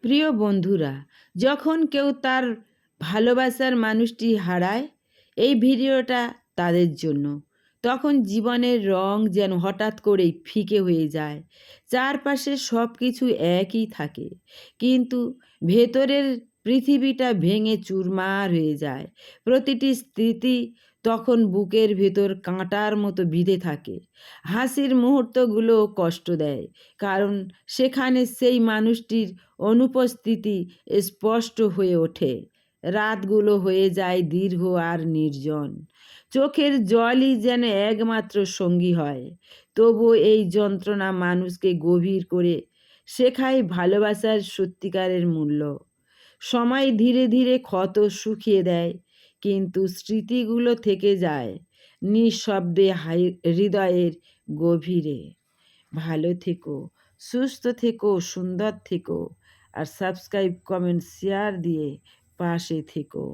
প্রিয় বন্ধুরা, যখন কেউ তার ভালোবাসার মানুষটি হারায়, এই ভিডিওটা তাদের জন্য। তখন জীবনের রং যেন হঠাৎ করেই ফিকে হয়ে যায়। চারপাশে সব কিছু একই থাকে, কিন্তু ভেতরের পৃথিবীটা ভেঙে চুরমার হয়ে যায়। প্রতিটি স্মৃতি তখন বুকের ভেতর কাঁটার মতো বিঁধে থাকে। হাসির মুহূর্তগুলো কষ্ট দেয়, কারণ সেখানে সেই মানুষটির অনুপস্থিতি স্পষ্ট হয়ে ওঠে। রাতগুলো হয়ে যায় দীর্ঘ আর নির্জন। চোখের জলই যেন একমাত্র সঙ্গী হয়। তবু এই যন্ত্রণা মানুষকে গভীর করে শেখায় ভালোবাসার সত্যিকারের মূল্য। সময় ধীরে ধীরে ক্ষত শুকিয়ে দেয়, কিন্তু স্মৃতিগুলো থেকে যায় নিঃশব্দে হৃদয়ের গভীরে। ভালো থেকো, সুস্থ থেকো, সুন্দর থেকো, আর সাবস্ক্রাইব, কমেন্ট, শেয়ার দিয়ে পাশে থেকো।